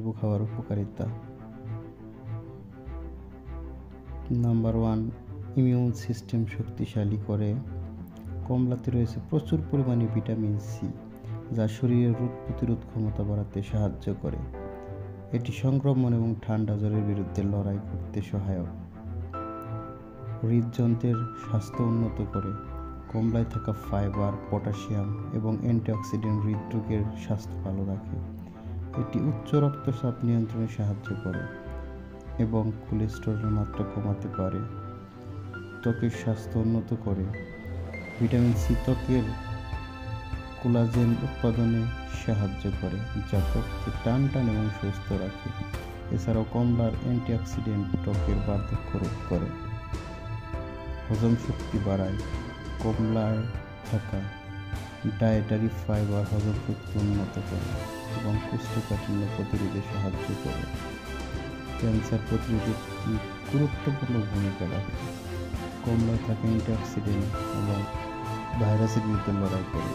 লেবু খাওয়ার উপকারিতা। নাম্বার 1, ইমিউন সিস্টেম শক্তিশালী করে। কমলাতে রয়েছে প্রচুর পরিমাণে ভিটামিন সি, যা শরীরের রোগ প্রতিরোধ ক্ষমতা বাড়াতে সাহায্য করে। এটি সংক্রমণ এবং ঠান্ডা জ্বরের বিরুদ্ধে লড়াই করতে সহায়ক। হৃদযন্ত্রের স্বাস্থ্য উন্নত করে। কমলায় থাকা ফাইবার, পটাশিয়াম এবং অ্যান্টিঅক্সিডেন্ট হৃদরোগের স্বাস্থ্য ভালো রাখে। এটি উচ্চ রক্তচাপ নিয়ন্ত্রণে সাহায্য করে এবং কোলেস্টেরলের মাত্রা কমাতে পারে। ত্বকের স্বাস্থ্য উন্নত করে। ভিটামিন সি ত্বকের কোলাজেন উৎপাদনে সাহায্য করে, যা ত্বককে টান এবং সুস্থ রাখে। এছাড়াও কমলার অ্যান্টিঅক্সিডেন্ট ত্বকের বার্ধক্য রোধ করে। হজম শক্তি বাড়ায়। কমলায় থাকা ডায়েটারি ফাইবার হজম শক্তি উন্নত করে এবং কোষ্ঠকাঠিন্য প্রতিরোধে সাহায্য করে। ক্যান্সার প্রতিরোধে গুরুত্বপূর্ণ ভূমিকা রাখে। কমলায় থাকা অ্যান্টিঅক্সিডেন্ট এবং ভাইরাসের বিরুদ্ধে লড়াই করে।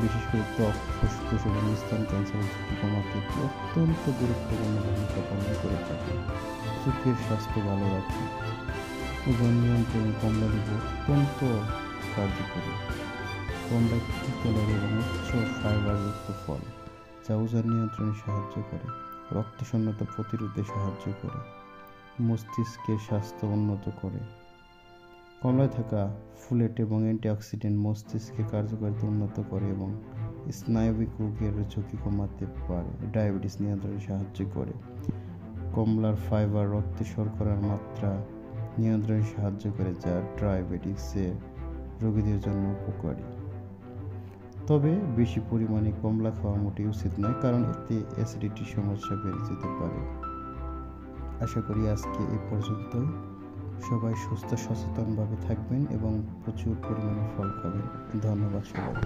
বিশেষ করে ত্বক, ফুসফুস এবং স্তন ক্যান্সারের ঝুঁকি কমাতে অত্যন্ত গুরুত্বপূর্ণ ভূমিকা পালন করে থাকে। চোখের স্বাস্থ্য ভালো রাখে। ওজন নিয়ন্ত্রণে কমলা লেবু অত্যন্ত কার্যকরী। কমলা একটি ক্যালোরি এবং উচ্চ ফাইবারযুক্ত ফল, যা ওজন নিয়ন্ত্রণে সাহায্য করে, রক্ত শূন্যতা প্রতিরোধে সাহায্য করে, মস্তিষ্কের স্বাস্থ্য উন্নত করে। কমলায় থাকা ফোলেট এবং অ্যান্টিঅক্সিডেন্ট মস্তিষ্কের কার্যকারিতা উন্নত করে এবং স্নায়বিক রোগের ঝুঁকি কমাতে পারে। ডায়াবেটিস নিয়ন্ত্রণে সাহায্য করে। কমলার ফাইবার রক্তে শর্করার মাত্রা নিয়ন্ত্রণে সাহায্য করে, যা ডায়াবেটিসের রোগীদের জন্য উপকারী। তবে বেশি পরিমাণে কমলা খাওয়া মোটেই উচিত নয়, কারণ এতে অ্যাসিডিটির সমস্যা বেড়ে যেতে পারে। আশা করি আজকে এই পর্যন্তই। সবাই সুস্থ সচেতনভাবে থাকবেন এবং প্রচুর পরিমাণে ফল খাবেন। ধন্যবাদ সবাই।